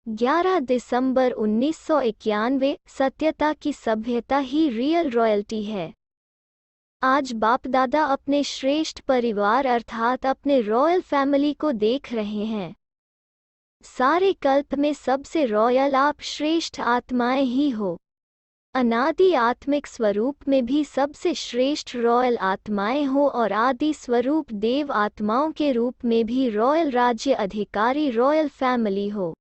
11 दिसंबर 1991। सत्यता की सभ्यता ही रियल रॉयल्टी है। आज बाप दादा अपने श्रेष्ठ परिवार अर्थात अपने रॉयल फैमिली को देख रहे हैं। सारे कल्प में सबसे रॉयल आप श्रेष्ठ आत्माएं ही हो। अनादि आत्मिक स्वरूप में भी सबसे श्रेष्ठ रॉयल आत्माएं हो और आदि स्वरूप देव आत्माओं के रूप में भी रॉयल राज्य अधिकारी रॉयल फैमिली हो।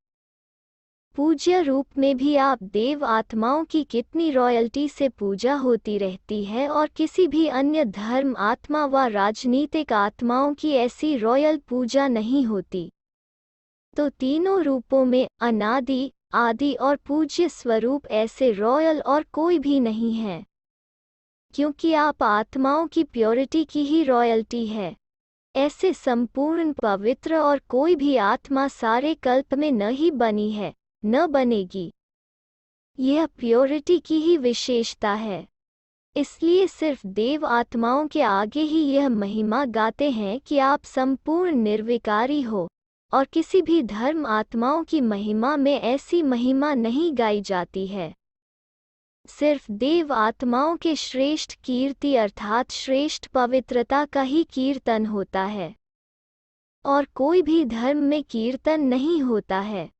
पूज्य रूप में भी आप देव आत्माओं की कितनी रॉयल्टी से पूजा होती रहती है और किसी भी अन्य धर्म आत्मा व राजनीतिक आत्माओं की ऐसी रॉयल पूजा नहीं होती। तो तीनों रूपों में अनादि आदि और पूज्य स्वरूप ऐसे रॉयल और कोई भी नहीं है, क्योंकि आप आत्माओं की प्योरिटी की ही रॉयल्टी है। ऐसे संपूर्ण पवित्र और कोई भी आत्मा सारे कल्प में न ही बनी है न बनेगी। यह प्योरिटी की ही विशेषता है। इसलिए सिर्फ देव आत्माओं के आगे ही यह महिमा गाते हैं कि आप संपूर्ण निर्विकारी हो, और किसी भी धर्म आत्माओं की महिमा में ऐसी महिमा नहीं गाई जाती है। सिर्फ देव आत्माओं के श्रेष्ठ कीर्ति अर्थात श्रेष्ठ पवित्रता का ही कीर्तन होता है, और कोई भी धर्म में कीर्तन नहीं होता है।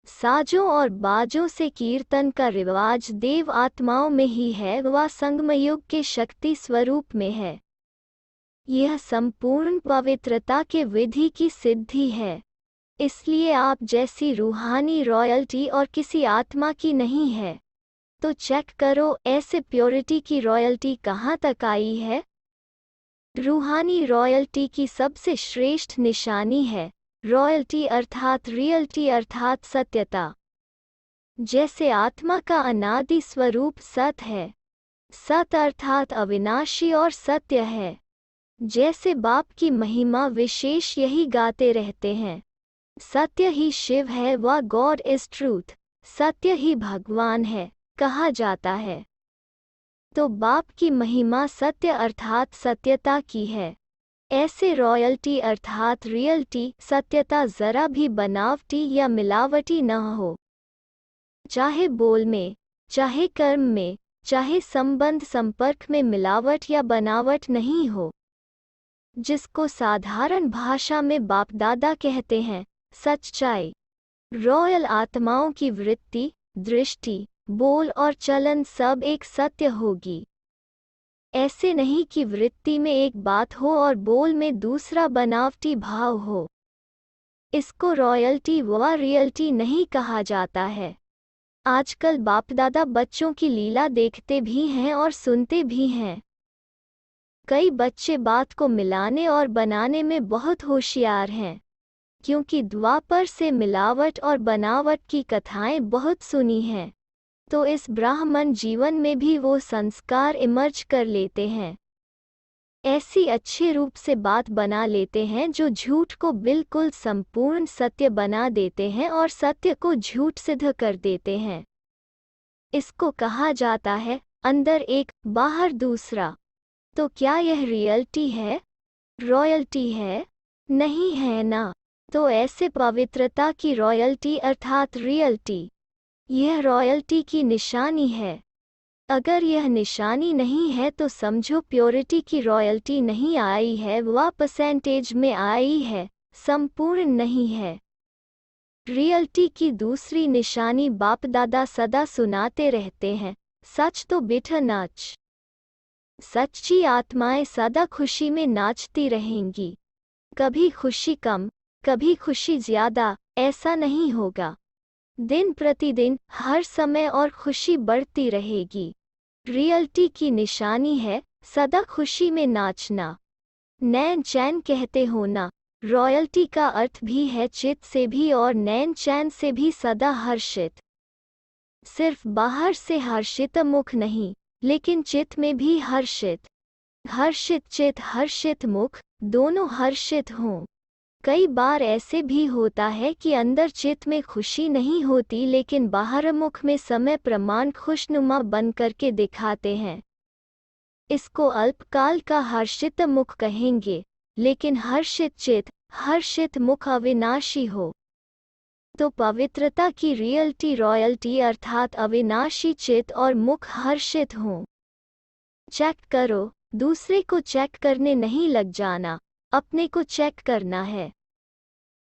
साजों और बाजों से कीर्तन का रिवाज देव आत्माओं में ही है व संगमयुग के शक्ति स्वरूप में है। यह संपूर्ण पवित्रता के विधि की सिद्धि है। इसलिए आप जैसी रूहानी रॉयल्टी और किसी आत्मा की नहीं है। तो चेक करो ऐसे प्योरिटी की रॉयल्टी कहाँ तक आई है। रूहानी रॉयल्टी की सबसे श्रेष्ठ निशानी है रॉयल्टी अर्थात रियल्टी अर्थात सत्यता। जैसे आत्मा का अनादि स्वरूप सत है, सत अर्थात अविनाशी और सत्य है। जैसे बाप की महिमा विशेष यही गाते रहते हैं, सत्य ही शिव है व गॉड इज ट्रूथ, सत्य ही भगवान है कहा जाता है। तो बाप की महिमा सत्य अर्थात सत्यता की है। ऐसे रॉयल्टी अर्थात रियल्टी सत्यता जरा भी बनावटी या मिलावटी न हो। चाहे बोल में, चाहे कर्म में, चाहे संबंध संपर्क में मिलावट या बनावट नहीं हो। जिसको साधारण भाषा में बाप दादा कहते हैं सच्चाई। रॉयल आत्माओं की वृत्ति, दृष्टि, बोल और चलन सब एक सत्य होगी। ऐसे नहीं कि वृत्ति में एक बात हो और बोल में दूसरा बनावटी भाव हो। इसको रॉयल्टी व रियल्टी नहीं कहा जाता है। आजकल बाप दादा बच्चों की लीला देखते भी हैं और सुनते भी हैं। कई बच्चे बात को मिलाने और बनाने में बहुत होशियार हैं, क्योंकि द्वापर से मिलावट और बनावट की कथाएं बहुत सुनी हैं। तो इस ब्राह्मण जीवन में भी वो संस्कार इमर्ज कर लेते हैं। ऐसी अच्छे रूप से बात बना लेते हैं जो झूठ को बिल्कुल संपूर्ण सत्य बना देते हैं और सत्य को झूठ सिद्ध कर देते हैं। इसको कहा जाता है अंदर एक बाहर दूसरा। तो क्या यह रियल्टी है, रॉयल्टी है? नहीं है ना। तो ऐसे पवित्रता की रॉयल्टी अर्थात रियल्टी, यह रॉयल्टी की निशानी है। अगर यह निशानी नहीं है तो समझो प्योरिटी की रॉयल्टी नहीं आई है व परसेंटेज में आई है, संपूर्ण नहीं है। रियल्टी की दूसरी निशानी बाप दादा सदा सुनाते रहते हैं, सच तो बिठ नाच। सच्ची आत्माएं सदा खुशी में नाचती रहेंगी। कभी खुशी कम, कभी खुशी ज्यादा, ऐसा नहीं होगा। दिन प्रतिदिन हर समय और खुशी बढ़ती रहेगी। रियल्टी की निशानी है सदा खुशी में नाचना। नैन चैन कहते हो ना, रॉयल्टी का अर्थ भी है चित्त से भी और नैन चैन से भी सदा हर्षित। सिर्फ बाहर से हर्षित मुख नहीं, लेकिन चित्त में भी हर्षित। हर्षित चित्त हर्षित मुख दोनों हर्षित हों। कई बार ऐसे भी होता है कि अंदर चित्त में खुशी नहीं होती लेकिन बाहर मुख में समय प्रमाण खुशनुमा बन करके दिखाते हैं। इसको अल्पकाल का हर्षित मुख कहेंगे, लेकिन हर्षित चित्त हर्षित मुख अविनाशी हो। तो पवित्रता की रियल्टी रॉयल्टी अर्थात अविनाशी चित और मुख हर्षित हों। चेक करो, दूसरे को चेक करने नहीं लग जाना, अपने को चेक करना है।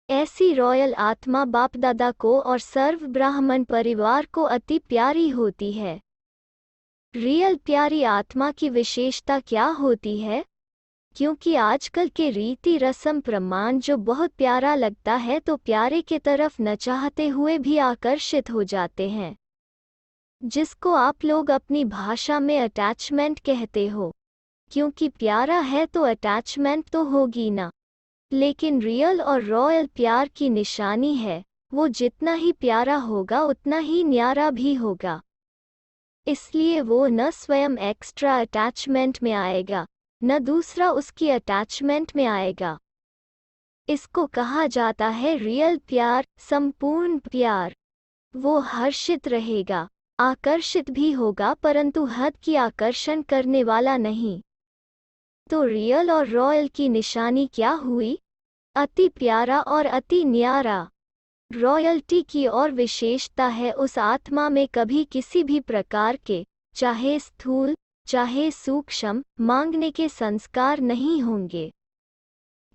ऐसी रॉयल आत्मा बाप दादा को और सर्व ब्राह्मण परिवार को अति प्यारी होती है। रियल प्यारी आत्मा की विशेषता क्या होती है? क्योंकि आजकल के रीति रस्म प्रमाण जो बहुत प्यारा लगता है तो प्यारे के तरफ न चाहते हुए भी आकर्षित हो जाते हैं, जिसको आप लोग अपनी भाषा में अटैचमेंट कहते हो। क्योंकि प्यारा है तो अटैचमेंट तो होगी ना। लेकिन रियल और रॉयल प्यार की निशानी है, वो जितना ही प्यारा होगा उतना ही न्यारा भी होगा। इसलिए वो न स्वयं एक्स्ट्रा अटैचमेंट में आएगा, न दूसरा उसकी अटैचमेंट में आएगा। इसको कहा जाता है रियल प्यार, संपूर्ण प्यार। वो हर्षित रहेगा, आकर्षित भी होगा, परंतु हद की आकर्षण करने वाला नहीं। तो रियल और रॉयल की निशानी क्या हुई? अति प्यारा और अति न्यारा। रॉयल्टी की और विशेषता है उस आत्मा में कभी किसी भी प्रकार के, चाहे स्थूल चाहे सूक्ष्म, मांगने के संस्कार नहीं होंगे।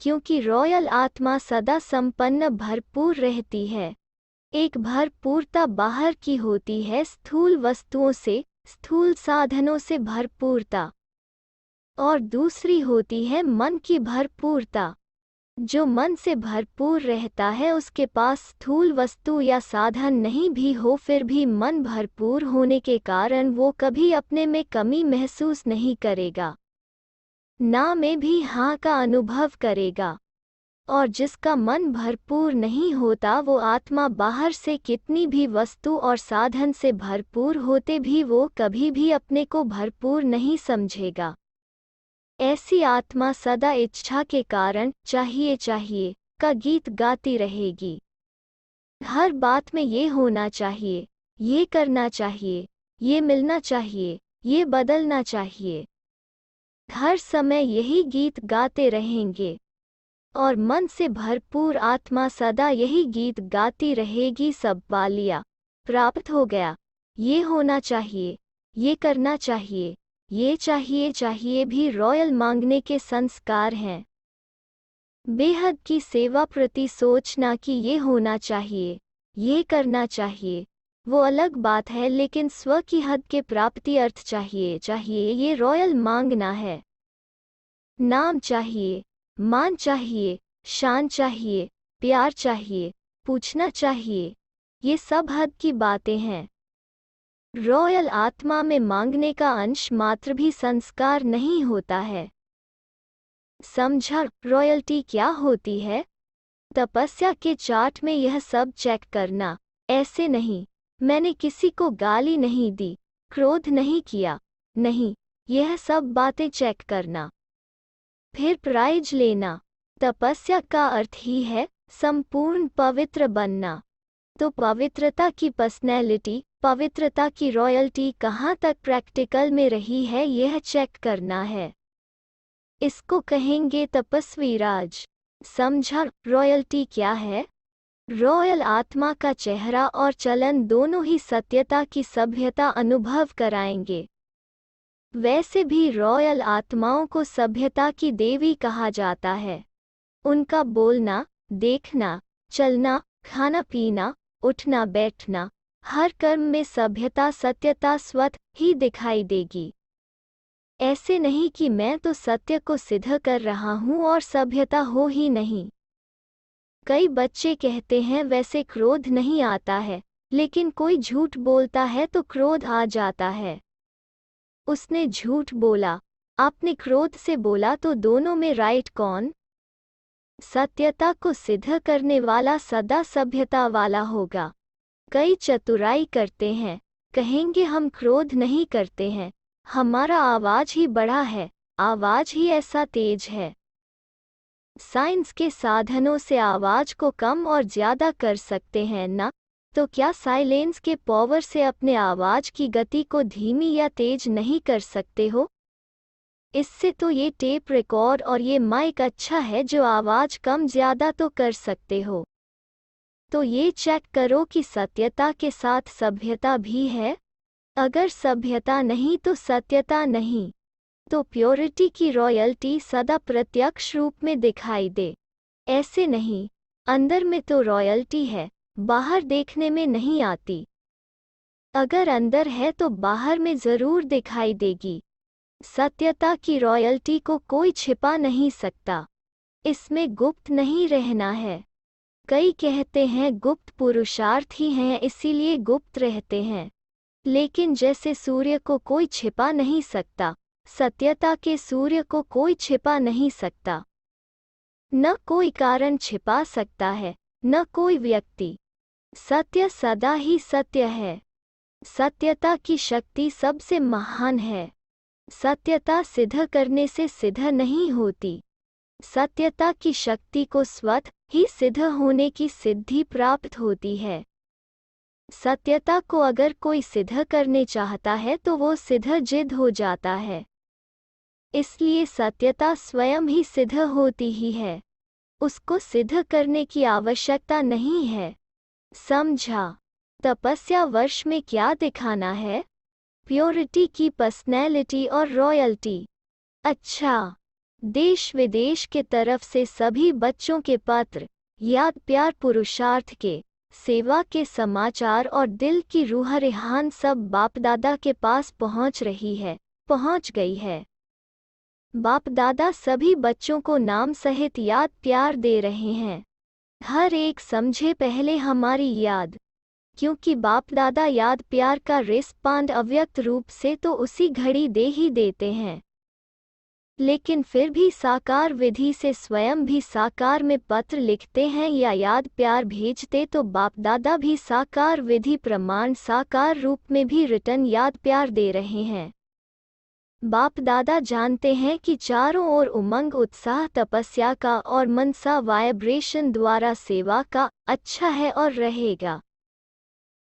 क्योंकि रॉयल आत्मा सदा संपन्न भरपूर रहती है। एक भरपूरता बाहर की होती है, स्थूल वस्तुओं से, स्थूल साधनों से भरपूरता, और दूसरी होती है मन की भरपूरता। जो मन से भरपूर रहता है उसके पास स्थूल वस्तु या साधन नहीं भी हो, फिर भी मन भरपूर होने के कारण वो कभी अपने में कमी महसूस नहीं करेगा, ना में भी हाँ का अनुभव करेगा। और जिसका मन भरपूर नहीं होता वो आत्मा बाहर से कितनी भी वस्तु और साधन से भरपूर होते भी वो कभी भी अपने को भरपूर नहीं समझेगा। ऐसी आत्मा सदा इच्छा के कारण चाहिए चाहिए का गीत गाती रहेगी। हर बात में ये होना चाहिए, ये करना चाहिए, ये मिलना चाहिए, ये बदलना चाहिए। हर समय यही गीत गाते रहेंगे और मन से भरपूर आत्मा सदा यही गीत गाती रहेगी। सब पा लिया, प्राप्त हो गया, ये होना चाहिए, ये करना चाहिए, ये चाहिए चाहिए भी रॉयल मांगने के संस्कार हैं। बेहद की सेवा प्रति सोचना कि ये होना चाहिए, ये करना चाहिए, वो अलग बात है, लेकिन स्व की हद के प्राप्ति अर्थ चाहिए चाहिए ये रॉयल मांगना है। नाम चाहिए, मान चाहिए, शान चाहिए, प्यार चाहिए, पूछना चाहिए, ये सब हद की बातें हैं। रॉयल आत्मा में मांगने का अंश मात्र भी संस्कार नहीं होता है। समझा रॉयल्टी क्या होती है? तपस्या के चार्ट में यह सब चेक करना। ऐसे नहीं, मैंने किसी को गाली नहीं दी, क्रोध नहीं किया, नहीं, यह सब बातें चेक करना, फिर प्राइज लेना। तपस्या का अर्थ ही है संपूर्ण पवित्र बनना। तो पवित्रता की पर्सनैलिटी, पवित्रता की रॉयल्टी कहाँ तक प्रैक्टिकल में रही है यह चेक करना है। इसको कहेंगे तपस्वी राज। समझा रॉयल्टी क्या है? रॉयल आत्मा का चेहरा और चलन दोनों ही सत्यता की सभ्यता अनुभव कराएंगे। वैसे भी रॉयल आत्माओं को सभ्यता की देवी कहा जाता है। उनका बोलना, देखना, चलना, खाना पीना, उठना बैठना, हर कर्म में सभ्यता सत्यता स्वतः ही दिखाई देगी। ऐसे नहीं कि मैं तो सत्य को सिद्ध कर रहा हूँ और सभ्यता हो ही नहीं। कई बच्चे कहते हैं वैसे क्रोध नहीं आता है, लेकिन कोई झूठ बोलता है तो क्रोध आ जाता है। उसने झूठ बोला, आपने क्रोध से बोला, तो दोनों में राइट कौन? सत्यता को सिद्ध करने वाला सदा सभ्यता वाला होगा। कई चतुराई करते हैं, कहेंगे हम क्रोध नहीं करते हैं, हमारा आवाज ही बड़ा है, आवाज ही ऐसा तेज है। साइंस के साधनों से आवाज को कम और ज्यादा कर सकते हैं ना? तो क्या साइलेंस के पावर से अपने आवाज की गति को धीमी या तेज नहीं कर सकते हो? इससे तो ये टेप रिकॉर्ड और ये माइक अच्छा है जो आवाज कम ज्यादा तो कर सकते हो। तो ये चेक करो कि सत्यता के साथ सभ्यता भी है। अगर सभ्यता नहीं तो सत्यता नहीं, तो प्योरिटी की रॉयल्टी सदा प्रत्यक्ष रूप में दिखाई दे। ऐसे नहीं, अंदर में तो रॉयल्टी है, बाहर देखने में नहीं आती। अगर अंदर है तो बाहर में जरूर दिखाई देगी। सत्यता की रॉयल्टी को कोई छिपा नहीं सकता, इसमें गुप्त नहीं रहना है। कई कहते हैं गुप्त पुरुषार्थ ही हैं इसीलिए गुप्त रहते हैं, लेकिन जैसे सूर्य को कोई छिपा नहीं सकता, सत्यता के सूर्य को कोई छिपा नहीं सकता। न कोई कारण छिपा सकता है, न कोई व्यक्ति। सत्य सदा ही सत्य है। सत्यता की शक्ति सबसे महान है। सत्यता सिद्ध करने से सिद्ध नहीं होती। सत्यता की शक्ति को स्वतः ही सिद्ध होने की सिद्धि प्राप्त होती है। सत्यता को अगर कोई सिद्ध करने चाहता है तो वो सिद्ध जिद्द हो जाता है। इसलिए सत्यता स्वयं ही सिद्ध होती ही है, उसको सिद्ध करने की आवश्यकता नहीं है। समझा? तपस्या वर्ष में क्या दिखाना है? प्योरिटी की पर्सनैलिटी और रॉयल्टी। अच्छा, देश विदेश के तरफ से सभी बच्चों के पत्र, याद, प्यार, पुरुषार्थ के, सेवा के समाचार और दिल की रूह रेहान सब बाप दादा के पास पहुंच गई है। बाप दादा सभी बच्चों को नाम सहित याद प्यार दे रहे हैं। हर एक समझे पहले हमारी याद, क्योंकि बाप दादा याद प्यार का रिस्पांड अव्यक्त रूप से तो उसी घड़ी दे ही देते हैं, लेकिन फिर भी साकार विधि से स्वयं भी साकार में पत्र लिखते हैं या याद प्यार भेजते तो बाप दादा भी साकार विधि प्रमाण साकार रूप में भी रिटर्न याद प्यार दे रहे हैं। बाप दादा जानते हैं कि चारों ओर उमंग उत्साह तपस्या का और मनसा वाइब्रेशन द्वारा सेवा का अच्छा है और रहेगा।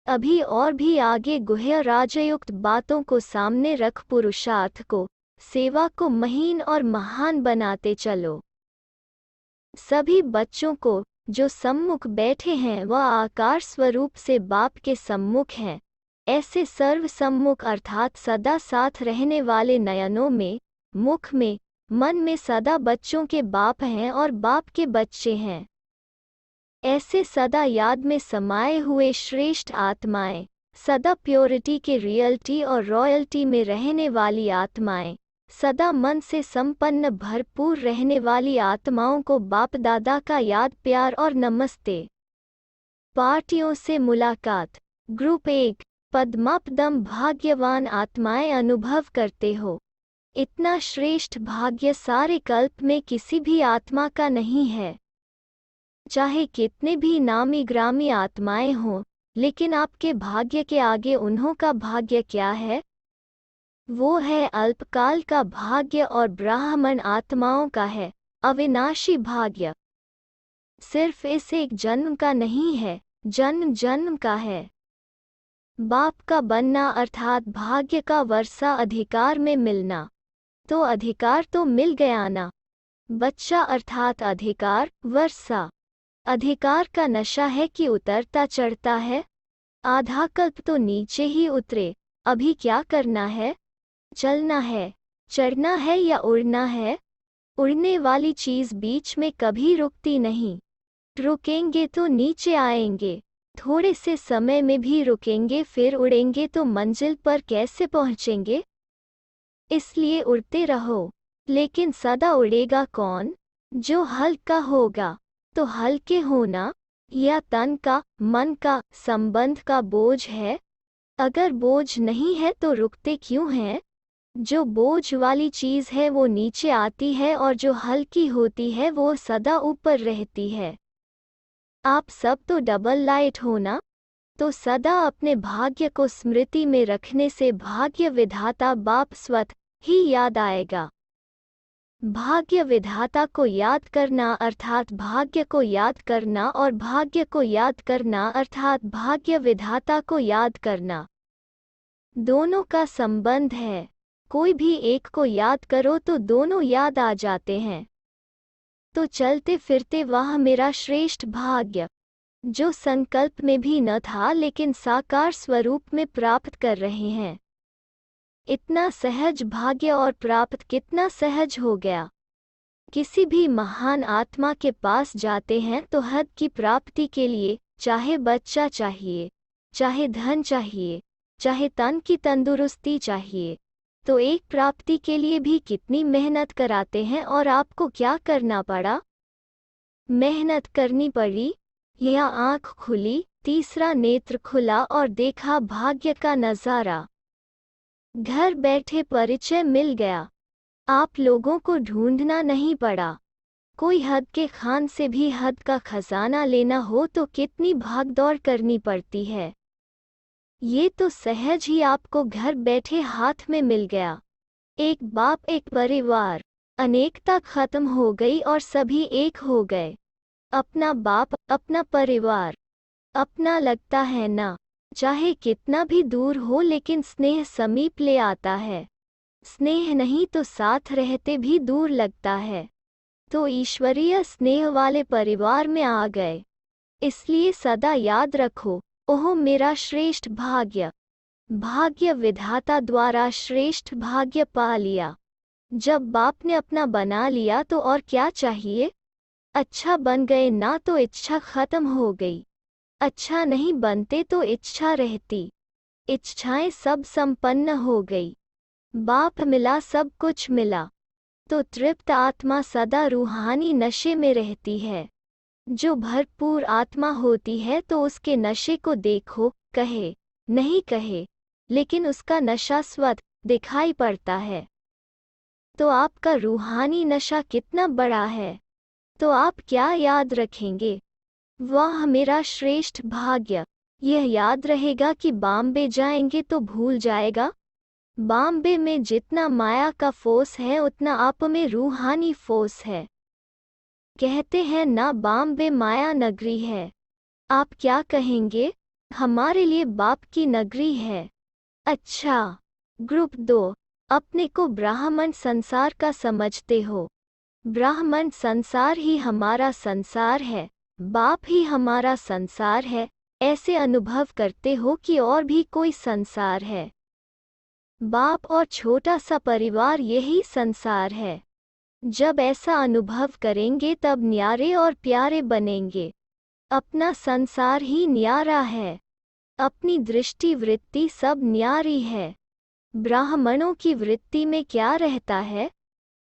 अभी और भी आगे गुह्य राजयुक्त बातों को सामने रख पुरुषार्थ को, सेवा को महीन और महान बनाते चलो। सभी बच्चों को जो सम्मुख बैठे हैं वह आकार स्वरूप से बाप के सम्मुख हैं। ऐसे सर्व सम्मुख अर्थात सदा साथ रहने वाले नयनों में, मुख में, मन में सदा बच्चों के बाप हैं और बाप के बच्चे हैं। ऐसे सदा याद में समाये हुए श्रेष्ठ आत्माएं, सदा प्योरिटी के रियल्टी और रॉयल्टी में रहने वाली आत्माएं, सदा मन से संपन्न भरपूर रहने वाली आत्माओं को बाप दादा का याद प्यार और नमस्ते। पार्टियों से मुलाकात। ग्रुप 1। पद्मापदम भाग्यवान आत्माएं अनुभव करते हो। इतना श्रेष्ठ भाग्य सारे कल्प में किसी भी आत्मा का नहीं है। चाहे कितने भी नामी ग्रामी आत्माएं हों, लेकिन आपके भाग्य के आगे उन्हों का भाग्य क्या है? वो है अल्पकाल का भाग्य और ब्राह्मण आत्माओं का है अविनाशी भाग्य। सिर्फ इस एक जन्म का नहीं है, जन्म जन्म का है। बाप का बनना अर्थात भाग्य का वर्षा अधिकार में मिलना, तो अधिकार तो मिल गया ना। बच्चा अर्थात अधिकार, वर्षा। अधिकार का नशा है कि उतरता चढ़ता है। आधा कल्प तो नीचे ही उतरे, अभी क्या करना है? चलना है, चढ़ना है या उड़ना है? उड़ने वाली चीज बीच में कभी रुकती नहीं। रुकेंगे तो नीचे आएंगे, थोड़े से समय में भी रुकेंगे फिर उड़ेंगे तो मंजिल पर कैसे पहुंचेंगे? इसलिए उड़ते रहो। लेकिन सदा उड़ेगा कौन? जो हल्का होगा। तो हल्के होना या तन का, मन का, संबंध का बोझ है? अगर बोझ नहीं है तो रुकते क्यों हैं? जो बोझ वाली चीज है वो नीचे आती है और जो हल्की होती है वो सदा ऊपर रहती है। आप सब तो डबल लाइट हो ना, तो सदा अपने भाग्य को स्मृति में रखने से भाग्य विधाता बाप स्वतः ही याद आएगा। भाग्य विधाता को याद करना अर्थात भाग्य को याद करना और भाग्य को याद करना अर्थात भाग्य विधाता को याद करना, दोनों का संबंध है। कोई भी एक को याद करो तो दोनों याद आ जाते हैं। तो चलते फिरते वह मेरा श्रेष्ठ भाग्य, जो संकल्प में भी न था लेकिन साकार स्वरूप में प्राप्त कर रहे हैं। इतना सहज भाग्य और प्राप्त कितना सहज हो गया। किसी भी महान आत्मा के पास जाते हैं तो हद की प्राप्ति के लिए, चाहे बच्चा चाहिए, चाहे धन चाहिए, चाहे तन की तंदुरुस्ती चाहिए, तो एक प्राप्ति के लिए भी कितनी मेहनत कराते हैं। और आपको क्या करना पड़ा? मेहनत करनी पड़ी। यह आँख खुली, तीसरा नेत्र खुला और देखा भाग्य का नज़ारा। घर बैठे परिचय मिल गया। आप लोगों को ढूंढना नहीं पड़ा। कोई हद के खान से भी हद का खजाना लेना हो तो कितनी भागदौड़ करनी पड़ती है। ये तो सहज ही आपको घर बैठे हाथ में मिल गया। एक बाप, एक परिवार, अनेकता खत्म हो गई और सभी एक हो गए। अपना बाप, अपना परिवार, अपना लगता है ना। चाहे कितना भी दूर हो लेकिन स्नेह समीप ले आता है। स्नेह नहीं तो साथ रहते भी दूर लगता है। तो ईश्वरीय स्नेह वाले परिवार में आ गए। इसलिए सदा याद रखो, ओह मेरा श्रेष्ठ भाग्य। भाग्य विधाता द्वारा श्रेष्ठ भाग्य पा लिया। जब बाप ने अपना बना लिया तो और क्या चाहिए? अच्छा बन गए ना तो इच्छा खत्म हो गई। अच्छा नहीं बनते तो इच्छा रहती। इच्छाएं सब संपन्न हो गई। बाप मिला, सब कुछ मिला। तो तृप्त आत्मा सदा रूहानी नशे में रहती है। जो भरपूर आत्मा होती है तो उसके नशे को देखो, कहे नहीं कहे, लेकिन उसका नशा स्वतः दिखाई पड़ता है। तो आपका रूहानी नशा कितना बड़ा है। तो आप क्या याद रखेंगे? वाह मेरा श्रेष्ठ भाग्य। यह याद रहेगा कि बॉम्बे जाएंगे तो भूल जाएगा। बॉम्बे में जितना माया का फोर्स है उतना आप में रूहानी फोर्स है। कहते हैं ना बॉम्बे माया नगरी है। आप क्या कहेंगे? हमारे लिए बाप की नगरी है। अच्छा। ग्रुप 2, अपने को ब्राह्मण संसार का समझते हो। ब्राह्मण संसार ही हमारा संसार है, बाप ही हमारा संसार है। ऐसे अनुभव करते हो कि और भी कोई संसार है। बाप और छोटा सा परिवार यही संसार है। जब ऐसा अनुभव करेंगे तब न्यारे और प्यारे बनेंगे। अपना संसार ही न्यारा है। अपनी दृष्टि वृत्ति सब न्यारी है। ब्राह्मणों की वृत्ति में क्या रहता है?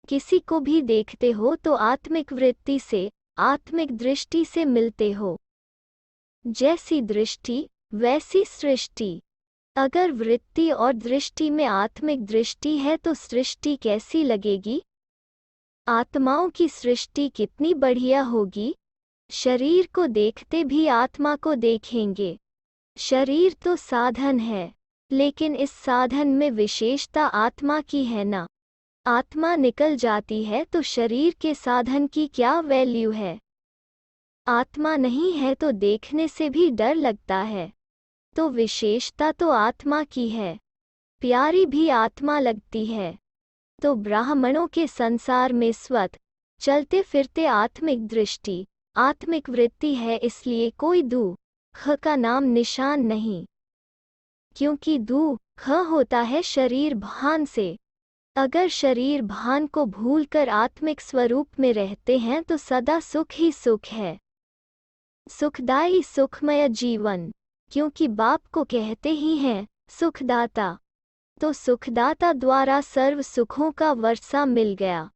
किसी को भी देखते हो तो आत्मिक वृत्ति से, आत्मिक दृष्टि से मिलते हो। जैसी दृष्टि वैसी सृष्टि। अगर वृत्ति और दृष्टि में आत्मिक दृष्टि है तो सृष्टि कैसी लगेगी? आत्माओं की सृष्टि कितनी बढ़िया होगी। शरीर को देखते भी आत्मा को देखेंगे। शरीर तो साधन है, लेकिन इस साधन में विशेषता आत्मा की है ना। आत्मा निकल जाती है तो शरीर के साधन की क्या वैल्यू है? आत्मा नहीं है तो देखने से भी डर लगता है। तो विशेषता तो आत्मा की है। प्यारी भी आत्मा लगती है। तो ब्राह्मणों के संसार में स्वतः चलते फिरते आत्मिक दृष्टि, आत्मिक वृत्ति है। इसलिए कोई दुख का नाम निशान नहीं, क्योंकि दुख होता है शरीर भान से। अगर शरीर भान को भूलकर आत्मिक स्वरूप में रहते हैं तो सदा सुख ही सुख है। सुखदायी सुखमय जीवन, क्योंकि बाप को कहते ही हैं सुखदाता। तो सुखदाता द्वारा सर्व सुखों का वर्षा मिल गया।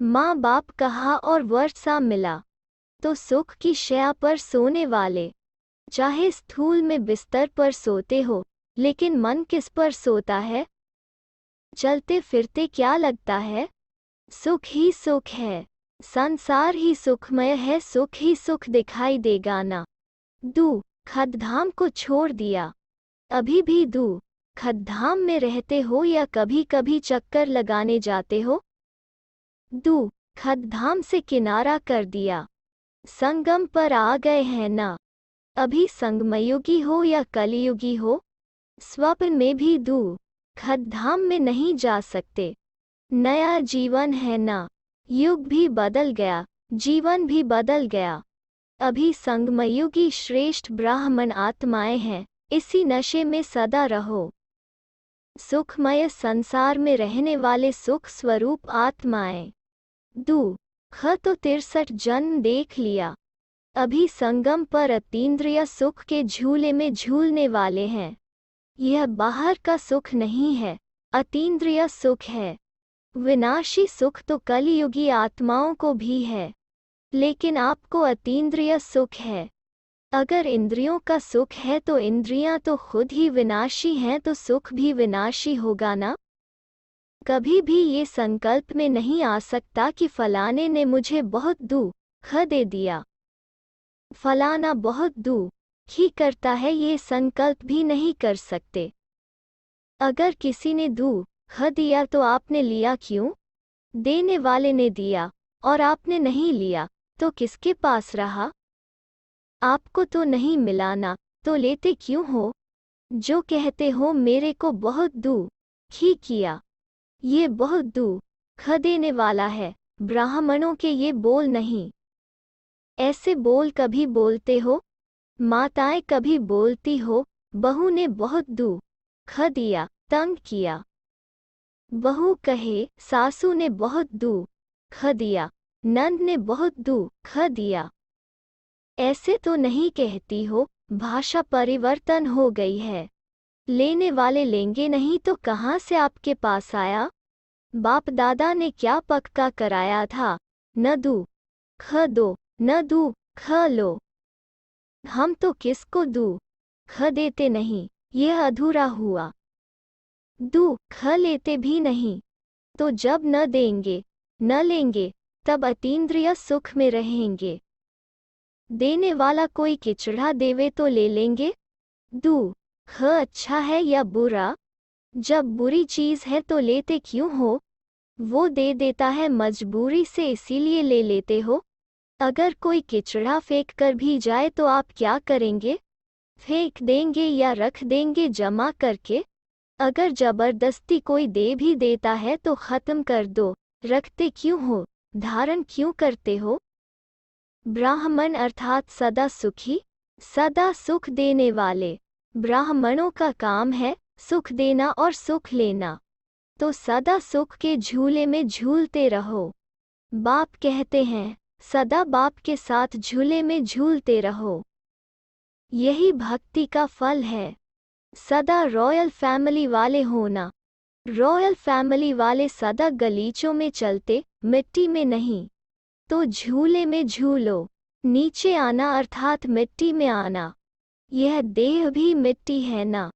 माँ बाप कहा और वर्षा मिला। तो सुख की शैया पर सोने वाले, चाहे स्थूल में बिस्तर पर सोते हो, लेकिन मन किस पर सोता है? चलते फिरते क्या लगता है? सुख ही सुख है। संसार ही सुखमय है, सुख ही सुख दिखाई देगा ना। दुखधाम को छोड़ दिया। अभी भी दुखधाम में रहते हो या कभी कभी चक्कर लगाने जाते हो? दुखधाम से किनारा कर दिया। संगम पर आ गए हैं ना। अभी संगमयुगी हो या कलियुगी हो, स्वप्न में भी दुखधाम में नहीं जा सकते। नया जीवन है ना। युग भी बदल गया, जीवन भी बदल गया। अभी संगमयुगी श्रेष्ठ ब्राह्मण आत्माएं हैं, इसी नशे में सदा रहो। सुखमय संसार में रहने वाले सुख स्वरूप आत्माएं। दुख तो 63 जन्म देख लिया, अभी संगम पर अतीन्द्रिय सुख के झूले में झूलने वाले हैं। यह बाहर का सुख नहीं है, अतीन्द्रिय सुख है। विनाशी सुख तो कलियुगी आत्माओं को भी है, लेकिन आपको अतीन्द्रिय सुख है। अगर इंद्रियों का सुख है तो इंद्रियां तो खुद ही विनाशी हैं, तो सुख भी विनाशी होगा ना। कभी भी ये संकल्प में नहीं आ सकता कि फलाने ने मुझे बहुत दुख दे दिया, फलाना बहुत दुख ही करता है, ये संकल्प भी नहीं कर सकते। अगर किसी ने दुख दिया तो आपने लिया क्यों? देने वाले ने दिया और आपने नहीं लिया, तो किसके पास रहा? आपको तो नहीं मिला ना, तो लेते क्यों हो? जो कहते हो मेरे को बहुत दुख ही किया, ये बहुत दुख देने वाला है, ब्राह्मणों के ये बोल नहीं। ऐसे बोल कभी बोलते हो? माताएं कभी बोलती हो, बहू ने बहुत दुख दिया, तंग किया। बहू कहे सासू ने बहुत दुख दिया, नंद ने बहुत दुख दिया। ऐसे तो नहीं कहती हो, भाषा परिवर्तन हो गई है। लेने वाले लेंगे नहीं तो कहाँ से आपके पास आया? बाप दादा ने क्या पक्का कराया था? न दुख दो, न दुख लो। हम तो किसको दुख देते नहीं, यह अधूरा हुआ। दुख लेते भी नहीं, तो जब न देंगे न लेंगे तब अतीन्द्रिय सुख में रहेंगे। देने वाला कोई किचड़ा देवे तो ले लेंगे। दुख अच्छा है या बुरा? जब बुरी चीज है तो लेते क्यों हो? वो दे देता है मजबूरी से, इसीलिए ले लेते हो। अगर कोई किचड़ा फेंक कर भी जाए तो आप क्या करेंगे? फेंक देंगे या रख देंगे जमा करके? अगर जबरदस्ती कोई दे भी देता है तो खत्म कर दो, रखते क्यों हो, धारण क्यों करते हो? ब्राह्मण अर्थात सदा सुखी, सदा सुख देने वाले। ब्राह्मणों का काम है सुख देना और सुख लेना, तो सदा सुख के झूले में झूलते रहो। बाप कहते हैं सदा बाप के साथ झूले में झूलते रहो, यही भक्ति का फल है। सदा रॉयल फैमिली वाले होना। रॉयल फैमिली वाले सदा गलीचों में चलते, मिट्टी में नहीं। तो झूले में झूलो। नीचे आना अर्थात मिट्टी में आना। यह देह भी मिट्टी है ना,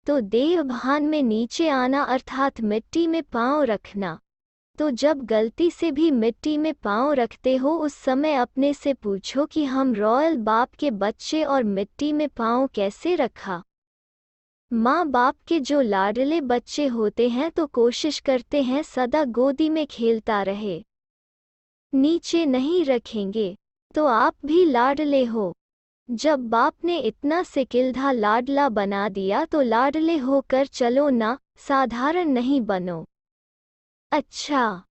तो देह भान में नीचे आना अर्थात मिट्टी में पांव रखना। तो जब गलती से भी मिट्टी में पांव रखते हो उस समय अपने से पूछो कि हम रॉयल बाप के बच्चे और मिट्टी में पांव कैसे रखा। माँ बाप के जो लाडले बच्चे होते हैं तो कोशिश करते हैं सदा गोदी में खेलता रहे। नीचे नहीं रखेंगे तो आप भी लाडले हो। जब बाप ने इतना सिकिलधा लाडला बना दिया तो लाडले होकर चलो ना, साधारण नहीं बनो। अच्छा।